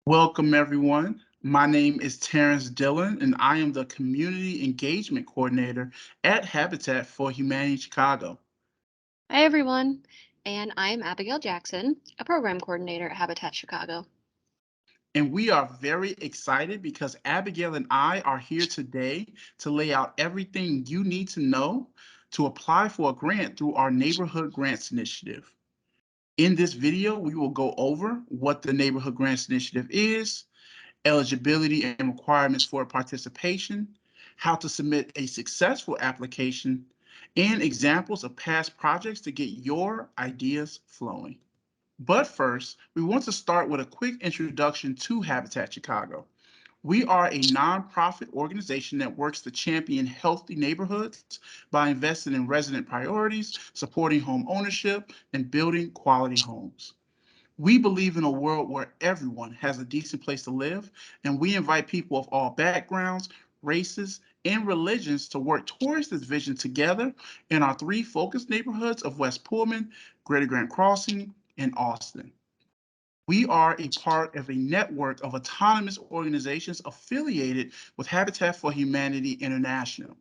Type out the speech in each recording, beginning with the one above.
Welcome, everyone. My name is Terrence Dillon, and I am the Community Engagement Coordinator at Habitat for Humanity Chicago. Hi, everyone. And I'm Abigail Jackson, a program coordinator at Habitat Chicago. And we are very excited because Abigail and I are here today to lay out everything you need to know to apply for a grant through our Neighborhood Grants Initiative. In this video, we will go over what the Neighborhood Grants Initiative is, eligibility and requirements for participation, how to submit a successful application, and examples of past projects to get your ideas flowing. But first, we want to start with a quick introduction to Habitat Chicago. We are a nonprofit organization that works to champion healthy neighborhoods by investing in resident priorities, supporting home ownership, and building quality homes. We believe in a world where everyone has a decent place to live, and we invite people of all backgrounds, races, and religions to work towards this vision together in our three focus neighborhoods of West Pullman, Greater Grand Crossing, and Austin. We are a part of a network of autonomous organizations affiliated with Habitat for Humanity International.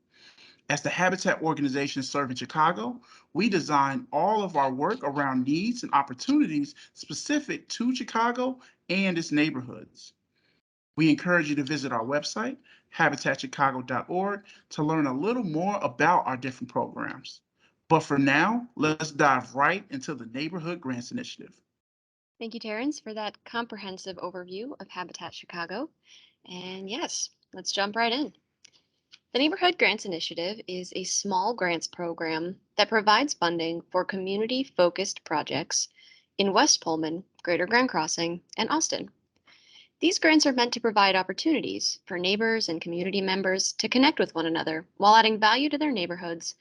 As the Habitat organization serving Chicago, we design all of our work around needs and opportunities specific to Chicago and its neighborhoods. We encourage you to visit our website, habitatchicago.org, to learn a little more about our different programs. But for now, let's dive right into the Neighborhood Grants Initiative. Thank you, Terrence, for that comprehensive overview of Habitat Chicago. And yes, let's jump right in. The Neighborhood Grants Initiative is a small grants program that provides funding for community focused projects in West Pullman, Greater Grand Crossing, and Austin. These grants are meant to provide opportunities for neighbors and community members to connect with one another while adding value to their neighborhoods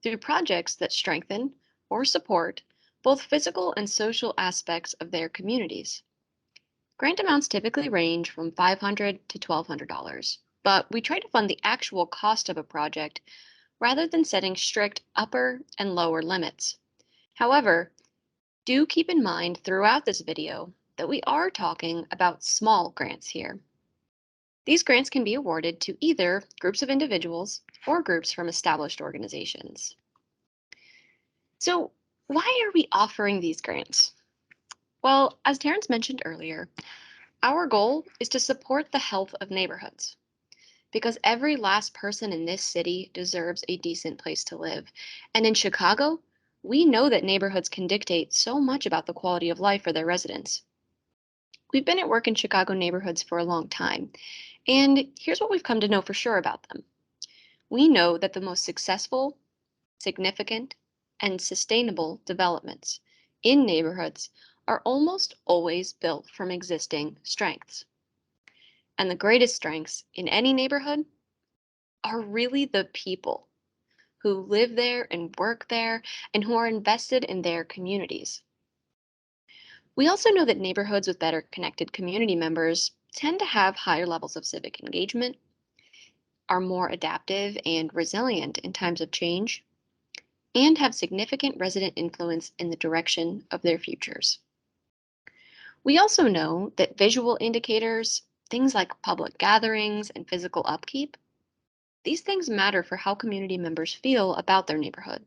through projects that strengthen or support both physical and social aspects of their communities. Grant amounts typically range from $500 to $1,200, but we try to fund the actual cost of a project rather than setting strict upper and lower limits. However, do keep in mind throughout this video that we are talking about small grants here. These grants can be awarded to either groups of individuals or groups from established organizations. So, why are we offering these grants? Well, as Terrence mentioned earlier, our goal is to support the health of neighborhoods because every last person in this city deserves a decent place to live. And in Chicago, we know that neighborhoods can dictate so much about the quality of life for their residents. We've been at work in Chicago neighborhoods for a long time, and here's what we've come to know for sure about them. We know that the most successful, significant, and sustainable developments in neighborhoods are almost always built from existing strengths. And the greatest strengths in any neighborhood are really the people who live there and work there and who are invested in their communities. We also know that neighborhoods with better connected community members tend to have higher levels of civic engagement, are more adaptive and resilient in times of change, and have significant resident influence in the direction of their futures. We also know that visual indicators, things like public gatherings and physical upkeep, these things matter for how community members feel about their neighborhood,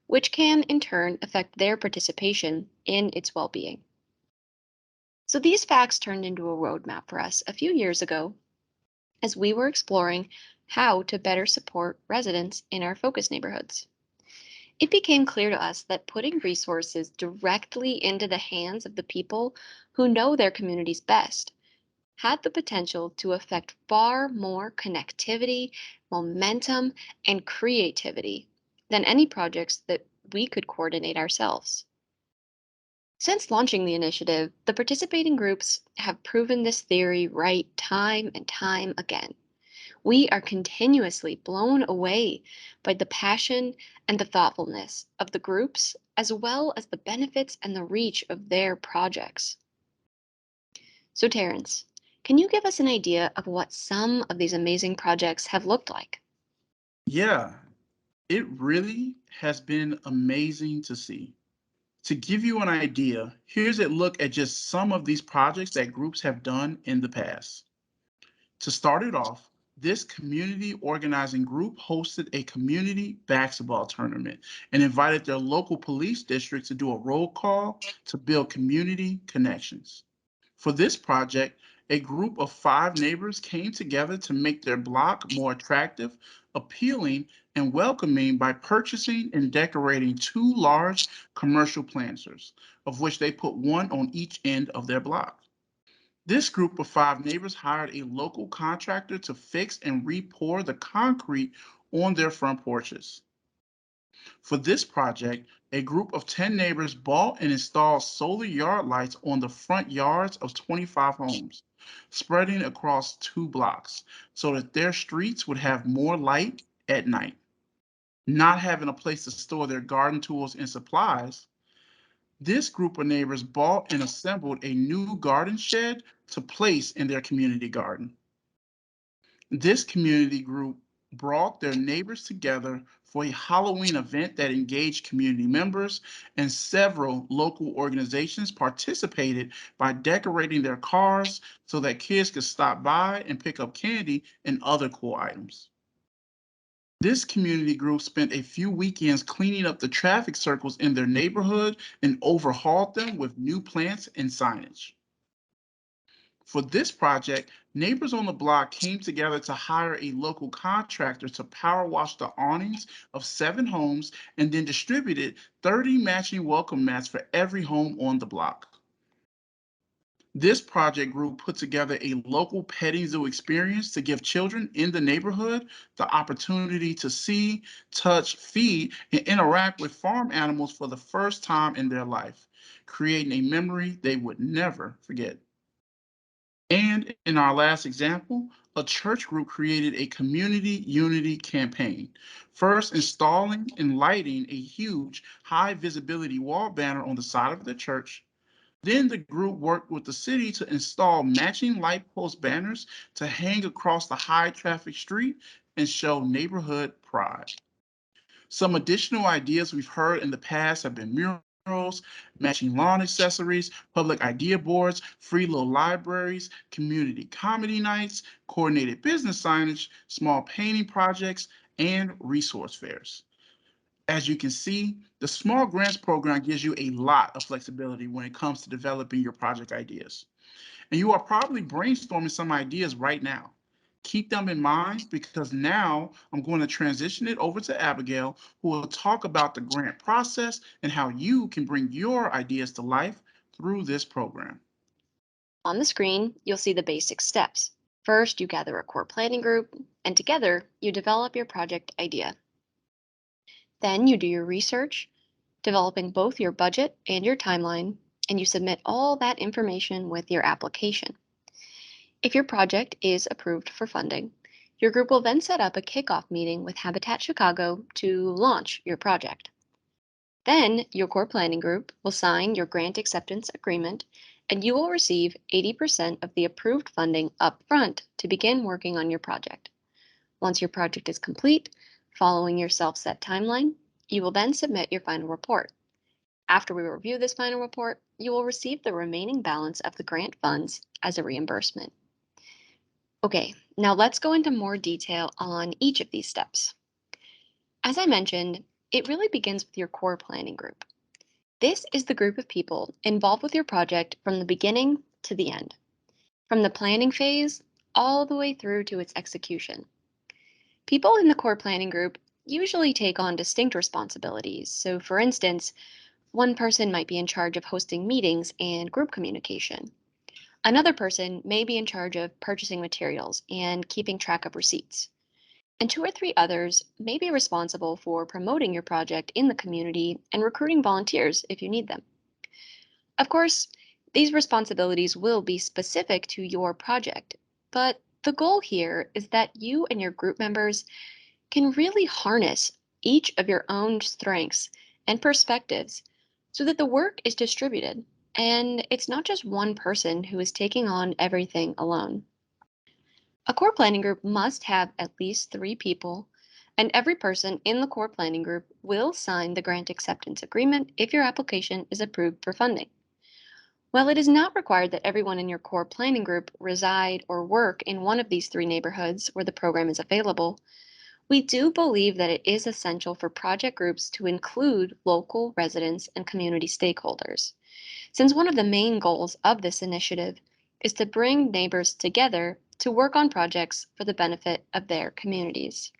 which can in turn affect their participation in its well-being. So these facts turned into a roadmap for us a few years ago as we were exploring how to better support residents in our focus neighborhoods. It became clear to us that putting resources directly into the hands of the people who know their communities best had the potential to affect far more connectivity, momentum, and creativity than any projects that we could coordinate ourselves. Since launching the initiative, the participating groups have proven this theory right time and time again. We are continuously blown away by the passion and the thoughtfulness of the groups, as well as the benefits and the reach of their projects. So, Terrence, can you give us an idea of what some of these amazing projects have looked like? Yeah, it really has been amazing to see. To give you an idea, here's a look at just some of these projects that groups have done in the past. To start it off, this community organizing group hosted a community basketball tournament and invited their local police district to do a roll call to build community connections. For this project, a group of 5 neighbors came together to make their block more attractive, appealing, and welcoming by purchasing and decorating 2 large commercial planters, of which they put one on each end of their block. This group of 5 neighbors hired a local contractor to fix and re-pour the concrete on their front porches. For this project, a group of 10 neighbors bought and installed solar yard lights on the front yards of 25 homes, spreading across 2 blocks so that their streets would have more light at night. Not having a place to store their garden tools and supplies, this group of neighbors bought and assembled a new garden shed to place in their community garden. This community group brought their neighbors together for a Halloween event that engaged community members, and several local organizations participated by decorating their cars so that kids could stop by and pick up candy and other cool items. This community group spent a few weekends cleaning up the traffic circles in their neighborhood and overhauled them with new plants and signage. For this project, neighbors on the block came together to hire a local contractor to power wash the awnings of 7 homes and then distributed 30 matching welcome mats for every home on the block. This project group put together a local petting zoo experience to give children in the neighborhood the opportunity to see, touch, feed, and interact with farm animals for the first time in their life, creating a memory they would never forget. And in our last example, a church group created a community unity campaign, first installing and lighting a huge high visibility wall banner on the side of the church. Then the group worked with the city to install matching light post banners to hang across the high traffic street and show neighborhood pride. Some additional ideas we've heard in the past have been murals, matching lawn accessories, public idea boards, free little libraries, community comedy nights, coordinated business signage, small painting projects, and resource fairs. As you can see, the small grants program gives you a lot of flexibility when it comes to developing your project ideas. And you are probably brainstorming some ideas right now. Keep them in mind because now I'm going to transition it over to Abigail, who will talk about the grant process and how you can bring your ideas to life through this program. On the screen, you'll see the basic steps. First, you gather a core planning group, and together, you develop your project idea. Then, you do your research, developing both your budget and your timeline, and you submit all that information with your application. If your project is approved for funding, your group will then set up a kickoff meeting with Habitat Chicago to launch your project. Then, your core planning group will sign your grant acceptance agreement, and you will receive 80% of the approved funding up front to begin working on your project. Once your project is complete, following your self set timeline, you will then submit your final report. After we review this final report, you will receive the remaining balance of the grant funds as a reimbursement. Okay, now let's go into more detail on each of these steps. As I mentioned, it really begins with your core planning group. This is the group of people involved with your project from the beginning to the end, from the planning phase all the way through to its execution. People in the core planning group usually take on distinct responsibilities. So, for instance, one person might be in charge of hosting meetings and group communication. Another person may be in charge of purchasing materials and keeping track of receipts. And 2 or 3 others may be responsible for promoting your project in the community and recruiting volunteers if you need them. Of course, these responsibilities will be specific to your project, but the goal here is that you and your group members can really harness each of your own strengths and perspectives so that the work is distributed and it's not just one person who is taking on everything alone. A core planning group must have at least 3 people And every person in the core planning group will sign the grant acceptance agreement if your application is approved for funding. While it is not required that everyone in your core planning group reside or work in one of these three neighborhoods where the program is available, we do believe that it is essential for project groups to include local residents and community stakeholders, since one of the main goals of this initiative is to bring neighbors together to work on projects for the benefit of their communities.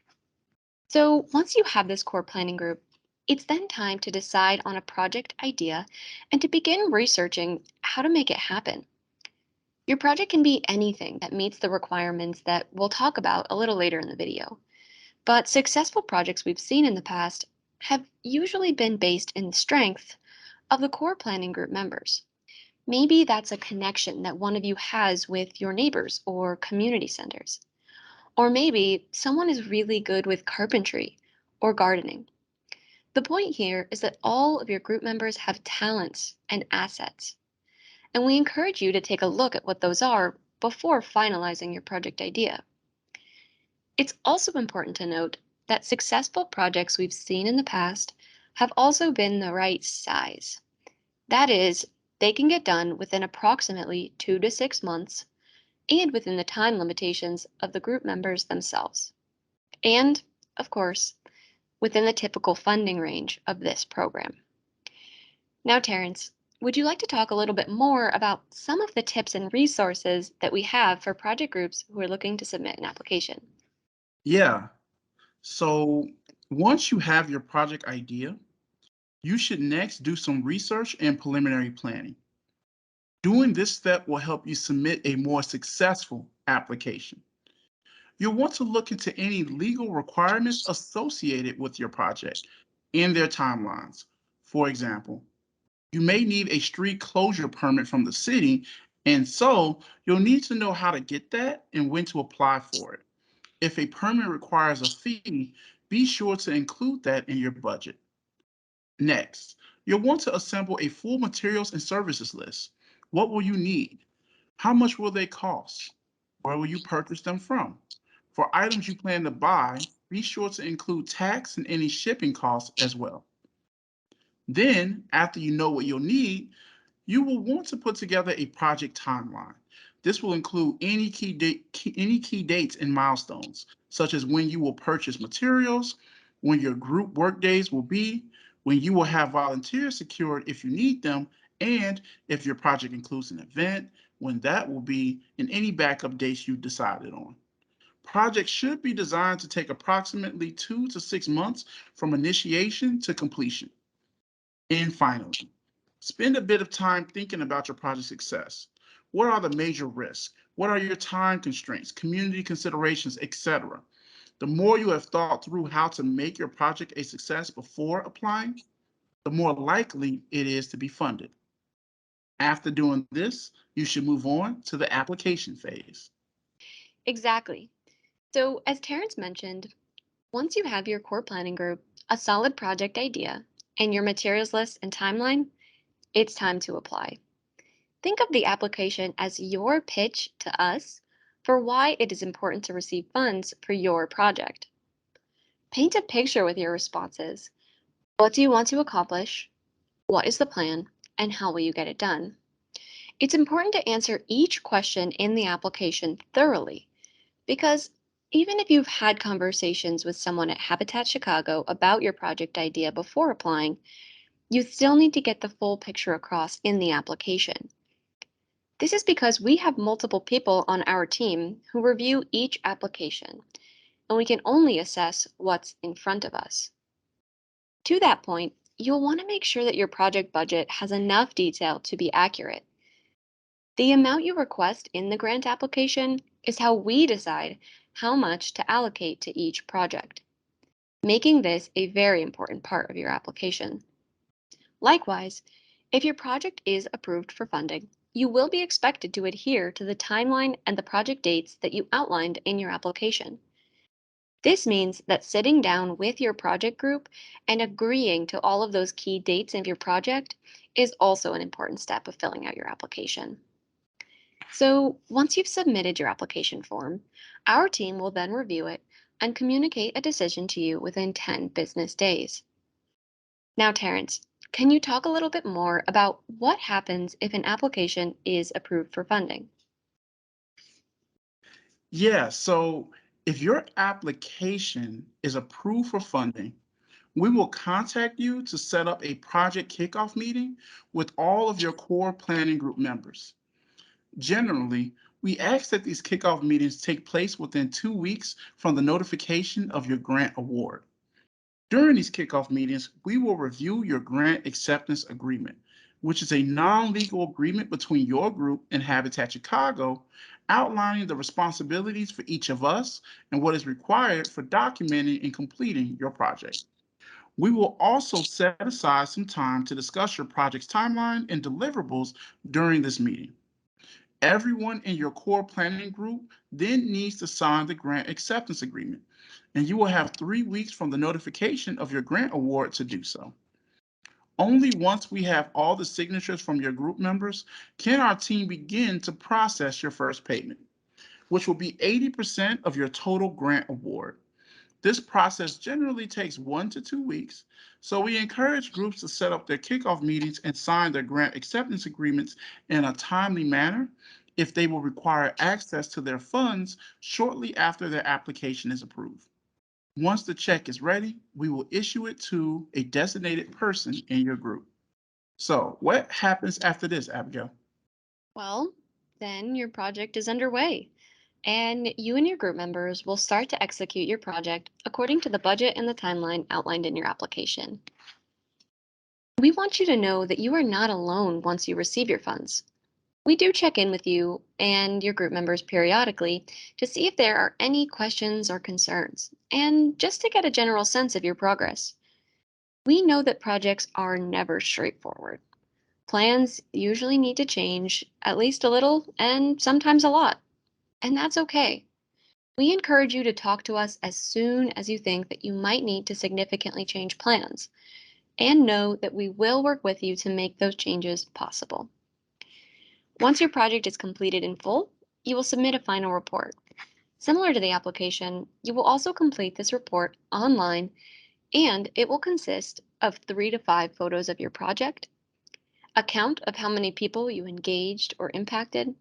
So once you have this core planning group, it's then time to decide on a project idea and to begin researching how to make it happen. Your project can be anything that meets the requirements that we'll talk about a little later in the video. But successful projects we've seen in the past have usually been based in the strength of the core planning group members. Maybe that's a connection that one of you has with your neighbors or community centers. Or maybe someone is really good with carpentry or gardening. The point here is that all of your group members have talents and assets, and we encourage you to take a look at what those are before finalizing your project idea. It's also important to note that successful projects we've seen in the past have also been the right size. That is, they can get done within approximately 2 to 6 months and within the time limitations of the group members themselves. And, of course, within the typical funding range of this program. Now, Terrence, would you like to talk a little bit more about some of the tips and resources that we have for project groups who are looking to submit an application? Yeah. So once you have your project idea, you should next do some research and preliminary planning. Doing this step will help you submit a more successful application. You'll want to look into any legal requirements associated with your project and their timelines. For example, you may need a street closure permit from the city, and so you'll need to know how to get that and when to apply for it. If a permit requires a fee, be sure to include that in your budget. Next, you'll want to assemble a full materials and services list. What will you need? How much will they cost? Where will you purchase them from? For items you plan to buy, be sure to include tax and any shipping costs as well. Then, after you know what you'll need, you will want to put together a project timeline. This will include any key dates and milestones, such as when you will purchase materials, when your group work days will be, when you will have volunteers secured if you need them, and if your project includes an event, when that will be, and any backup dates you decided on. Projects should be designed to take approximately 2 to 6 months from initiation to completion. And finally, spend a bit of time thinking about your project success. What are the major risks? What are your time constraints, community considerations, etc.? The more you have thought through how to make your project a success before applying, the more likely it is to be funded. After doing this, you should move on to the application phase. Exactly. So, as Terrence mentioned, once you have your core planning group, a solid project idea, and your materials list and timeline, it's time to apply. Think of the application as your pitch to us for why it is important to receive funds for your project. Paint a picture with your responses. What do you want to accomplish? What is the plan? And how will you get it done? It's important to answer each question in the application thoroughly because even if you've had conversations with someone at Habitat Chicago about your project idea before applying, you still need to get the full picture across in the application. This is because we have multiple people on our team who review each application, and we can only assess what's in front of us. To that point, you'll want to make sure that your project budget has enough detail to be accurate. The amount you request in the grant application is how we decide how much to allocate to each project, making this a very important part of your application. Likewise, if your project is approved for funding, you will be expected to adhere to the timeline and the project dates that you outlined in your application. This means that sitting down with your project group and agreeing to all of those key dates of your project is also an important step of filling out your application. So, once you've submitted your application form, our team will then review it, and communicate a decision to you within 10 business days. Now, Terrence, can you talk a little bit more about what happens if an application is approved for funding? Yeah, so if your application is approved for funding, we will contact you to set up a project kickoff meeting with all of your core planning group members. Generally, we ask that these kickoff meetings take place within 2 weeks from the notification of your grant award. During these kickoff meetings, we will review your grant acceptance agreement, which is a non-legal agreement between your group and Habitat Chicago, outlining the responsibilities for each of us and what is required for documenting and completing your project. We will also set aside some time to discuss your project's timeline and deliverables during this meeting. Everyone in your core planning group then needs to sign the grant acceptance agreement, and you will have 3 weeks from the notification of your grant award to do so. Only once we have all the signatures from your group members can our team begin to process your first payment, which will be 80% of your total grant award. This process generally takes 1 to 2 weeks, so we encourage groups to set up their kickoff meetings and sign their grant acceptance agreements in a timely manner if they will require access to their funds shortly after their application is approved. Once the check is ready, we will issue it to a designated person in your group. So, what happens after this, Abigail? Well, then your project is underway, and you and your group members will start to execute your project according to the budget and the timeline outlined in your application. We want you to know that you are not alone once you receive your funds. We do check in with you and your group members periodically to see if there are any questions or concerns, and just to get a general sense of your progress. We know that projects are never straightforward. Plans usually need to change at least a little and sometimes a lot, and that's okay. We encourage you to talk to us as soon as you think that you might need to significantly change plans, and know that we will work with you to make those changes possible. Once your project is completed in full, you will submit a final report. Similar to the application, you will also complete this report online, and it will consist of 3 to 5 photos of your project, a count of how many people you engaged or impacted,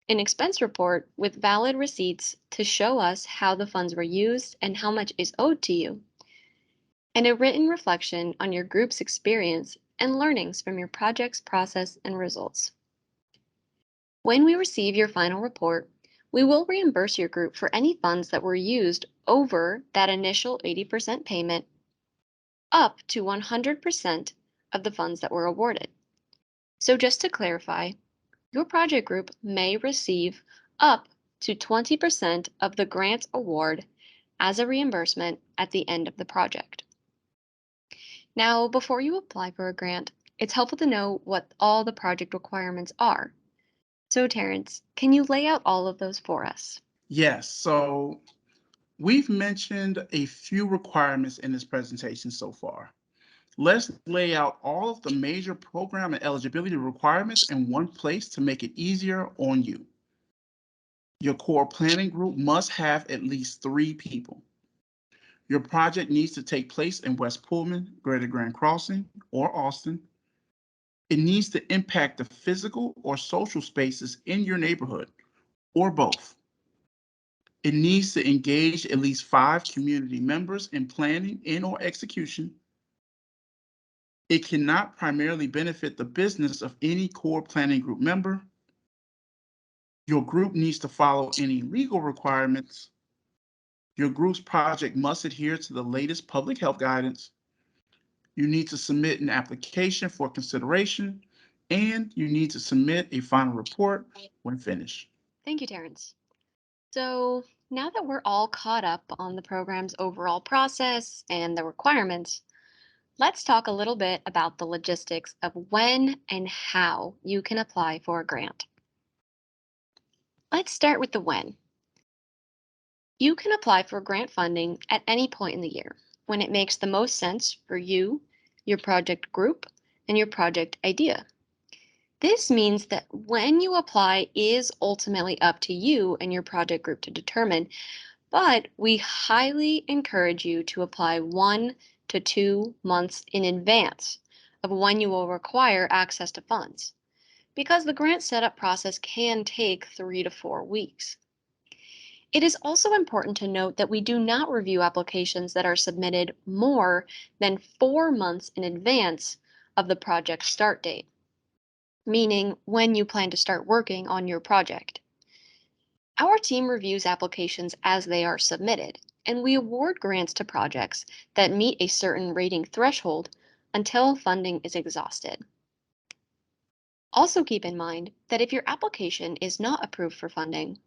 an expense report with valid receipts to show us how the funds were used and how much is owed to you, and a written reflection on your group's experience and learnings from your project's process and results. When we receive your final report, we will reimburse your group for any funds that were used over that initial 80% payment up to 100% of the funds that were awarded. So just to clarify, your project group may receive up to 20% of the grant award as a reimbursement at the end of the project. Now, before you apply for a grant, it's helpful to know what all the project requirements are. So, Terrence, can you lay out all of those for us? Yes, so we've mentioned a few requirements in this presentation so far. Let's lay out all of the major program and eligibility requirements in one place to make it easier on you. Your core planning group must have at least 3 people. Your project needs to take place in West Pullman, Greater Grand Crossing, or Austin. It needs to impact the physical or social spaces in your neighborhood, or both. It needs to engage at least 5 community members in planning and or execution. It cannot primarily benefit the business of any core planning group member. Your group needs to follow any legal requirements. Your group's project must adhere to the latest public health guidance. You need to submit an application for consideration, and you need to submit a final report when finished. Thank you, Terrence. So, now that we're all caught up on the program's overall process and the requirements, let's talk a little bit about the logistics of when and how you can apply for a grant. Let's start with the when. You can apply for grant funding at any point in the year when it makes the most sense for you, your project group, and your project idea. This means that when you apply is ultimately up to you and your project group to determine, But we highly encourage you to apply 1 to 2 months in advance of when you will require access to funds, because the grant setup process can take 3 to 4 weeks. It is also important to note that we do not review applications that are submitted more than 4 months in advance of the project start date, meaning when you plan to start working on your project. Our team reviews applications as they are submitted, and we award grants to projects that meet a certain rating threshold until funding is exhausted. Also, keep in mind that if your application is not approved for funding,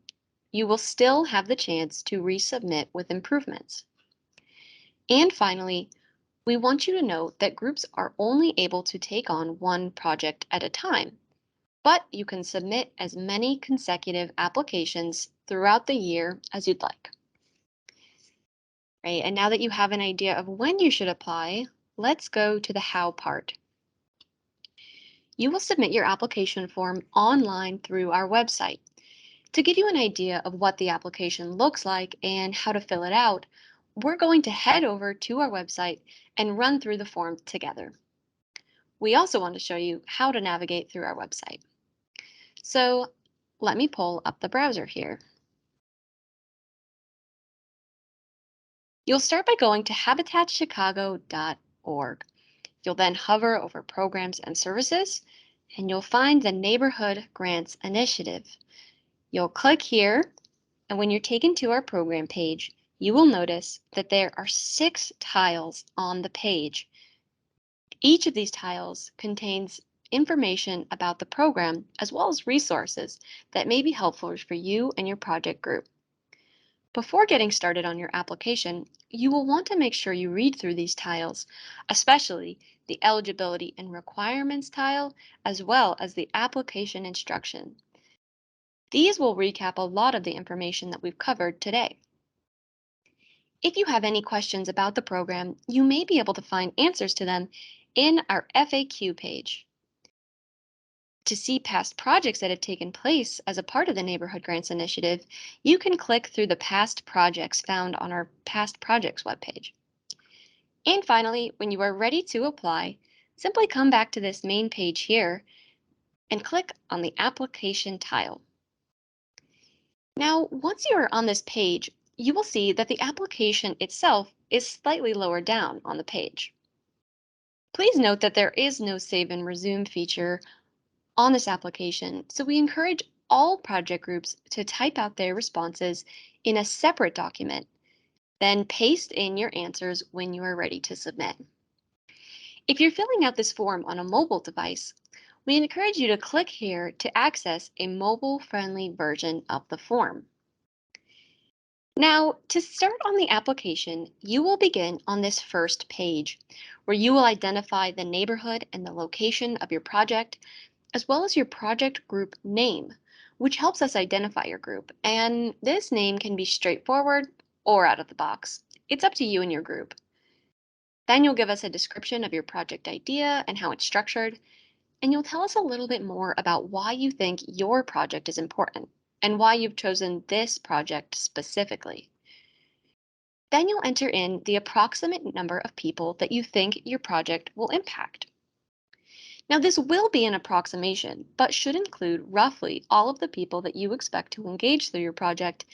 you will still have the chance to resubmit with improvements. And finally, we want you to note that groups are only able to take on one project at a time, but you can submit as many consecutive applications throughout the year as you'd like. Right? And now that you have an idea of when you should apply, let's go to the how part. You will submit your application form online through our website. To give you an idea of what the application looks like and how to fill it out, we're going to head over to our website and run through the form together. We also want to show you how to navigate through our website. So let me pull up the browser here. You'll start by going to habitatchicago.org. You'll then hover over Programs and Services, and you'll find the Neighborhood Grants Initiative. You'll click here, and when you're taken to our program page, you will notice that there are 6 tiles on the page. Each of these tiles contains information about the program as well as resources that may be helpful for you and your project group. Before getting started on your application, you will want to make sure you read through these tiles, especially the eligibility and requirements tile, as well as the application instruction. These will recap a lot of the information that we've covered today. If you have any questions about the program, you may be able to find answers to them in our FAQ page. To see past projects that have taken place as a part of the Neighborhood Grants Initiative, you can click through the past projects found on our Past Projects webpage. And finally, when you are ready to apply, simply come back to this main page here and click on the Application tile. Now, once you are on this page, you will see that the application itself is slightly lower down on the page. Please note that there is no save and resume feature on this application, so we encourage all project groups to type out their responses in a separate document, then paste in your answers when you are ready to submit. If you're filling out this form on a mobile device, we encourage you to click here to access a mobile-friendly version of the form. Now, to start on the application, you will begin on this first page, where you will identify the neighborhood and the location of your project, as well as your project group name, which helps us identify your group. And this name can be straightforward or out of the box. It's up to you and your group. Then you'll give us a description of your project idea and how it's structured, and you'll tell us a little bit more about why you think your project is important and why you've chosen this project specifically. Then you'll enter in the approximate number of people that you think your project will impact. Now, this will be an approximation, but should include roughly all of the people that you expect to engage through your project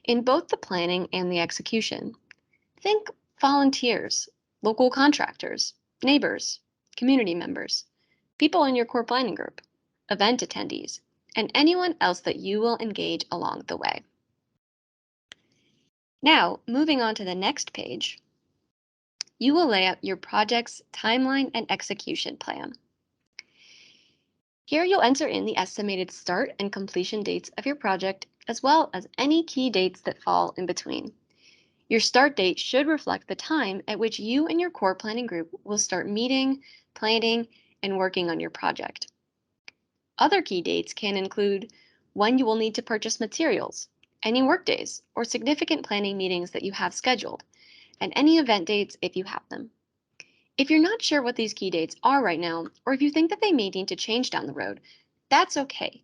in both the planning and the execution. Think volunteers, local contractors, neighbors, community members, people in your core planning group, event attendees, and anyone else that you will engage along the way. Now, moving on to the next page, you will lay out your project's timeline and execution plan. Here you'll enter in the estimated start and completion dates of your project, as well as any key dates that fall in between. Your start date should reflect the time at which you and your core planning group will start meeting, planning, and working on your project. Other key dates can include when you will need to purchase materials, any workdays, or significant planning meetings that you have scheduled, and any event dates if you have them. If you're not sure what these key dates are right now, or if you think that they may need to change down the road, that's okay.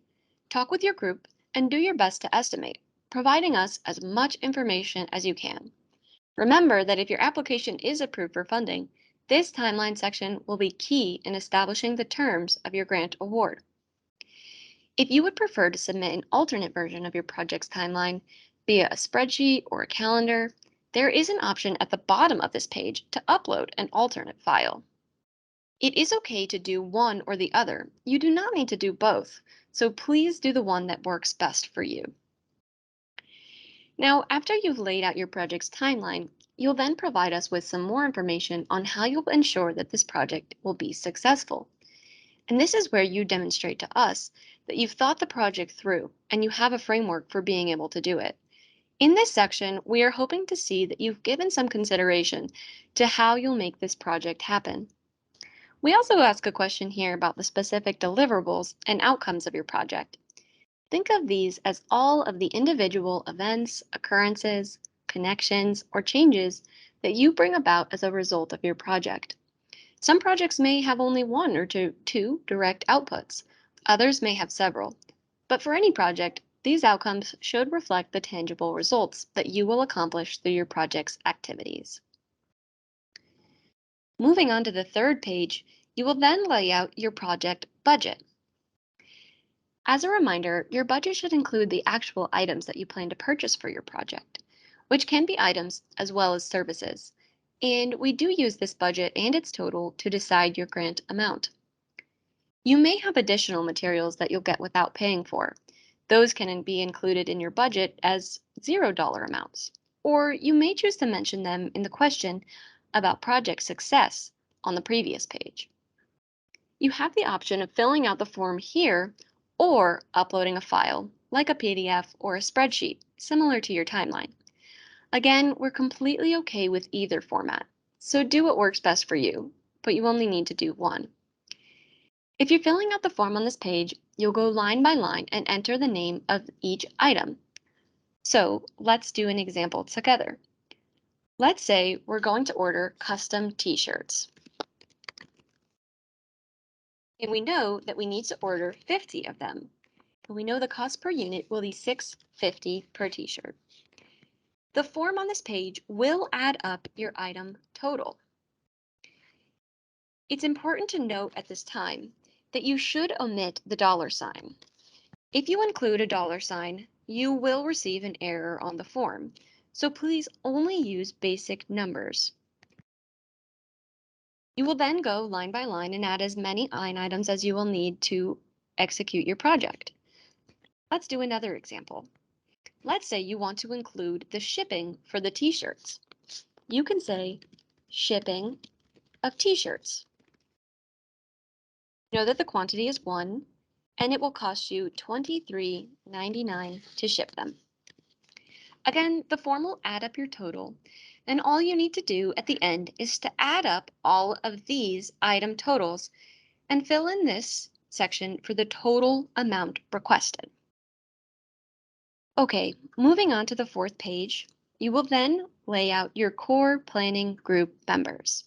Talk with your group and do your best to estimate. providing us as much information as you can. Remember that if your application is approved for funding, this timeline section will be key in establishing the terms of your grant award. If you would prefer to submit an alternate version of your project's timeline via a spreadsheet or a calendar, there is an option at the bottom of this page to upload an alternate file. It is okay to do one or the other. You do not need to do both, so please do the one that works best for you. Now, after you've laid out your project's timeline, you'll then provide us with some more information on how you'll ensure that this project will be successful. And this is where you demonstrate to us that you've thought the project through and you have a framework for being able to do it. In this section, we are hoping to see that you've given some consideration to how you'll make this project happen. We also ask a question here about the specific deliverables and outcomes of your project. Think of these as all of the individual events, occurrences, connections, or changes that you bring about as a result of your project. Some projects may have only one or two direct outputs. Others may have several. But for any project, these outcomes should reflect the tangible results that you will accomplish through your project's activities. Moving on to the third page, you will then lay out your project budget. As a reminder, your budget should include the actual items that you plan to purchase for your project, which can be items as well as services. And we do use this budget and its total to decide your grant amount. You may have additional materials that you'll get without paying for. Those can be included in your budget as $0 amounts, or you may choose to mention them in the question about project success on the previous page. You have the option of filling out the form here or uploading a file, like a PDF or a spreadsheet, similar to your timeline. Again, we're completely okay with either format, so do what works best for you, but you only need to do one. If you're filling out the form on this page, you'll go line by line and enter the name of each item. So let's do an example together. Let's say we're going to order custom t-shirts. And we know that we need to order 50 of them. And we know the cost per unit will be $6.50 per t-shirt. The form on this page will add up your item total. It's important to note at this time that you should omit the dollar sign. If you include a dollar sign, you will receive an error on the form, so please only use basic numbers. You will then go line by line and add as many line items as you will need to execute your project. Let's do another example. Let's say you want to include the shipping for the t-shirts. You can say shipping of t-shirts. Know that the quantity is 1 and it will cost you $23.99 to ship them. Again, the form will add up your total, and all you need to do at the end is to add up all of these item totals and fill in this section for the total amount requested. Okay, moving on to the fourth page, you will then lay out your core planning group members.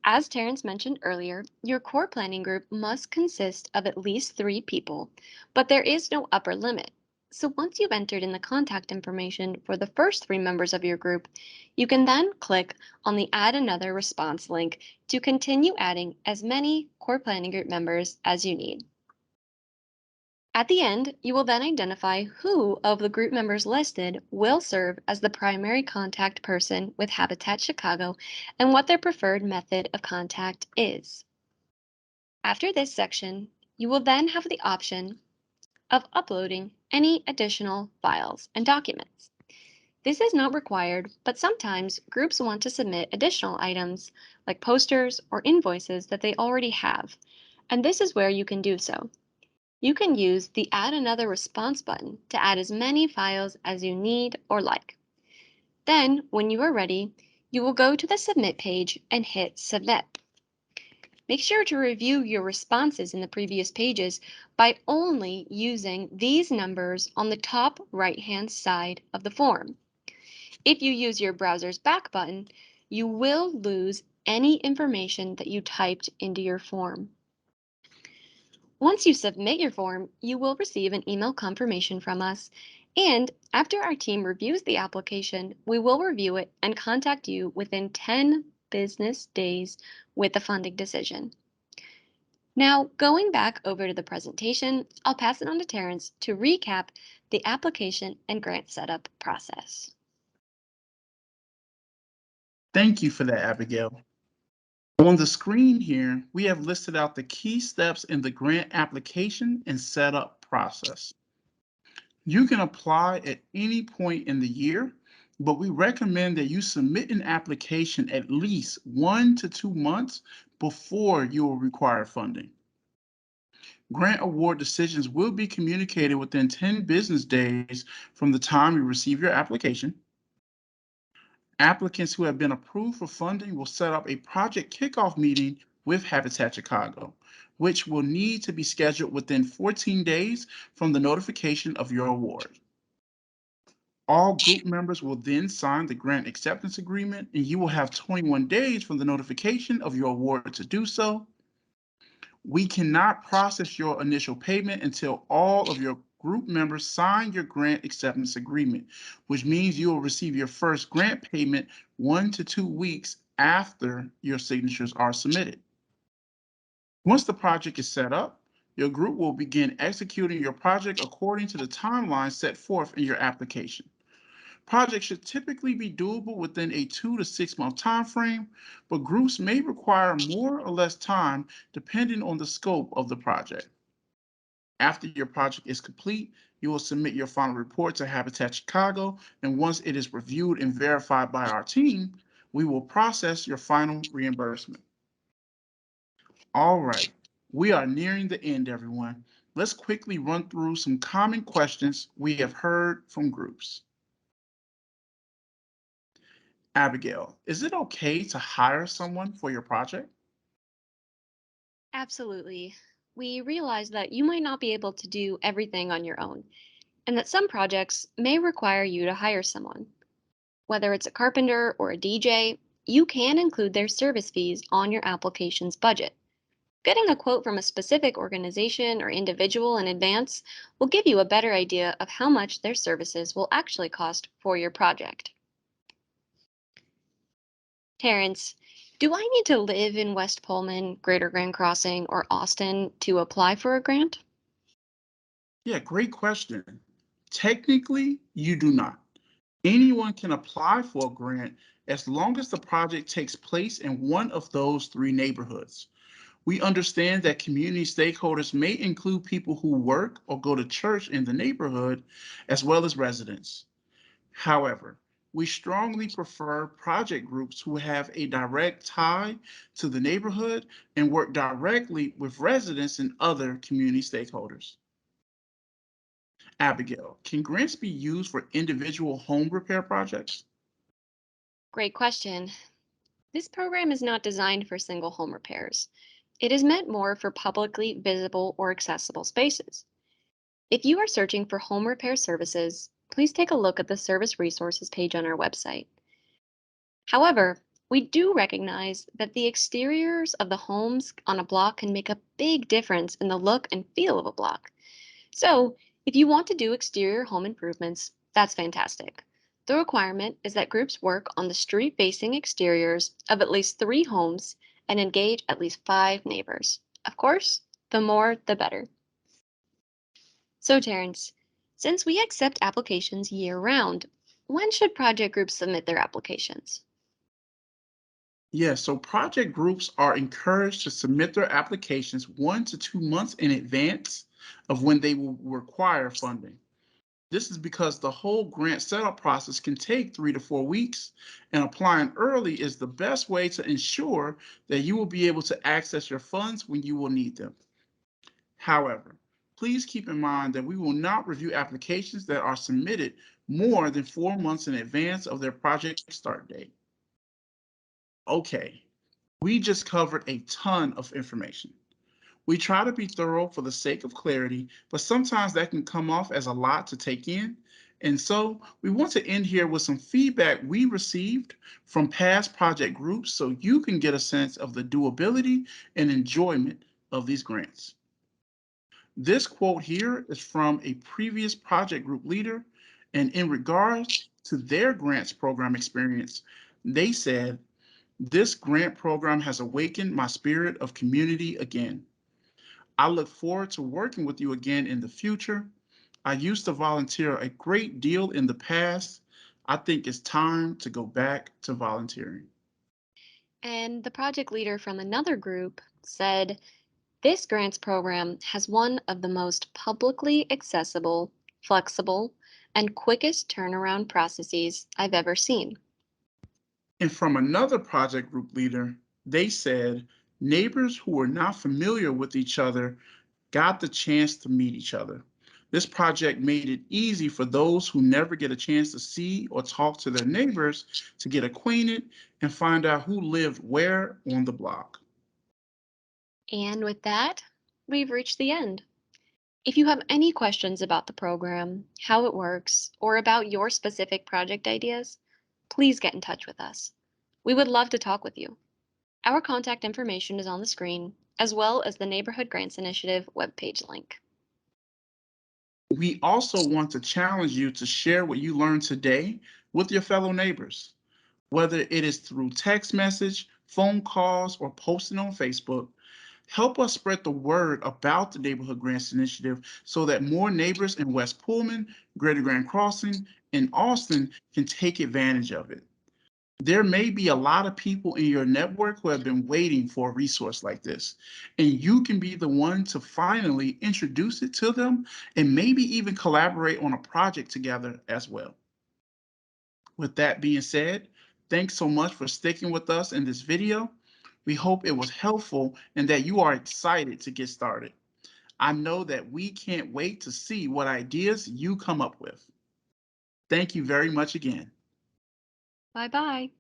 As Terrence mentioned earlier, your core planning group must consist of at least 3 people, but there is no upper limit. So once you've entered in the contact information for the first 3 members of your group, you can then click on the Add Another Response link to continue adding as many core planning group members as you need. At the end, you will then identify who of the group members listed will serve as the primary contact person with Habitat Chicago and what their preferred method of contact is. After this section, you will then have the option of uploading any additional files and documents. This is not required, but sometimes groups want to submit additional items like posters or invoices that they already have, and this is where you can do so. You can use the Add Another Response button to add as many files as you need or like. Then, when you are ready, you will go to the Submit page and hit Submit. Make sure to review your responses in the previous pages by only using these numbers on the top right-hand side of the form. If you use your browser's back button, you will lose any information that you typed into your form. Once you submit your form, you will receive an email confirmation from us, And after our team reviews the application, we will review it and contact you within 10 business days with a funding decision. Now, going back over to the presentation, I'll pass it on to Terrence to recap the application and grant setup process. Thank you for that, Abigail. On the screen here, we have listed out the key steps in the grant application and setup process. You can apply at any point in the year, but we recommend that you submit an application at least 1 to 2 months before you will require funding. Grant award decisions will be communicated within 10 business days from the time you receive your application. Applicants who have been approved for funding will set up a project kickoff meeting with Habitat Chicago, which will need to be scheduled within 14 days from the notification of your award. All group members will then sign the grant acceptance agreement, and you will have 21 days from the notification of your award to do so. We cannot process your initial payment until all of your group members sign your grant acceptance agreement, which means you will receive your first grant payment 1 to 2 weeks after your signatures are submitted. Once the project is set up, your group will begin executing your project according to the timeline set forth in your application. Projects should typically be doable within a 2 to 6 month time frame, but groups may require more or less time depending on the scope of the project. After your project is complete, you will submit your final report to Habitat Chicago, and once it is reviewed and verified by our team, we will process your final reimbursement. All right, we are nearing the end, everyone. Let's quickly run through some common questions we have heard from groups. Abigail, is it okay to hire someone for your project? Absolutely. We realize that you might not be able to do everything on your own, and that some projects may require you to hire someone. Whether it's a carpenter or a DJ, you can include their service fees on your application's budget. Getting a quote from a specific organization or individual in advance will give you a better idea of how much their services will actually cost for your project. Terrence, do I need to live in West Pullman, Greater Grand Crossing, or Austin to apply for a grant? Yeah, great question. Technically, you do not. Anyone can apply for a grant as long as the project takes place in one of those three neighborhoods. We understand that community stakeholders may include people who work or go to church in the neighborhood, as well as residents. However, we strongly prefer project groups who have a direct tie to the neighborhood and work directly with residents and other community stakeholders. Abigail, can grants be used for individual home repair projects? Great question. This program is not designed for single home repairs. It is meant more for publicly visible or accessible spaces. If you are searching for home repair services, please take a look at the service resources page on our website. However, we do recognize that the exteriors of the homes on a block can make a big difference in the look and feel of a block. So, if you want to do exterior home improvements, that's fantastic. The requirement is that groups work on the street facing exteriors of at least 3 homes and engage at least 5 neighbors. Of course, the more the better. So, Terrence, since we accept applications year round, when should project groups submit their applications? Yes, so project groups are encouraged to submit their applications 1 to 2 months in advance of when they will require funding. This is because the whole grant setup process can take 3 to 4 weeks, and applying early is the best way to ensure that you will be able to access your funds when you will need them. However, please keep in mind that we will not review applications that are submitted more than 4 months in advance of their project start date. Okay, we just covered a ton of information. We try to be thorough for the sake of clarity, but sometimes that can come off as a lot to take in. And so we want to end here with some feedback we received from past project groups so you can get a sense of the doability and enjoyment of these grants. This quote here is from a previous project group leader, and in regards to their grants program experience, they said, "This grant program has awakened my spirit of community again. I look forward to working with you again in the future. I used to volunteer a great deal in the past. I think it's time to go back to volunteering." And the project leader from another group said, "This grants program has one of the most publicly accessible, flexible, and quickest turnaround processes I've ever seen." And from another project group leader, they said neighbors who were not familiar with each other got the chance to meet each other. This project made it easy for those who never get a chance to see or talk to their neighbors to get acquainted and find out who lived where on the block. And with that, we've reached the end. If you have any questions about the program, how it works, or about your specific project ideas, please get in touch with us. We would love to talk with you. Our contact information is on the screen, as well as the Neighborhood Grants Initiative webpage link. We also want to challenge you to share what you learned today with your fellow neighbors, whether it is through text message, phone calls, or posting on Facebook. Help us spread the word about the Neighborhood Grants Initiative so that more neighbors in West Pullman, Greater Grand Crossing, and Austin can take advantage of it. There may be a lot of people in your network who have been waiting for a resource like this, and you can be the one to finally introduce it to them and maybe even collaborate on a project together as well. With that being said, thanks so much for sticking with us in this video. We hope it was helpful and that you are excited to get started. I know that we can't wait to see what ideas you come up with. Thank you very much again. Bye bye.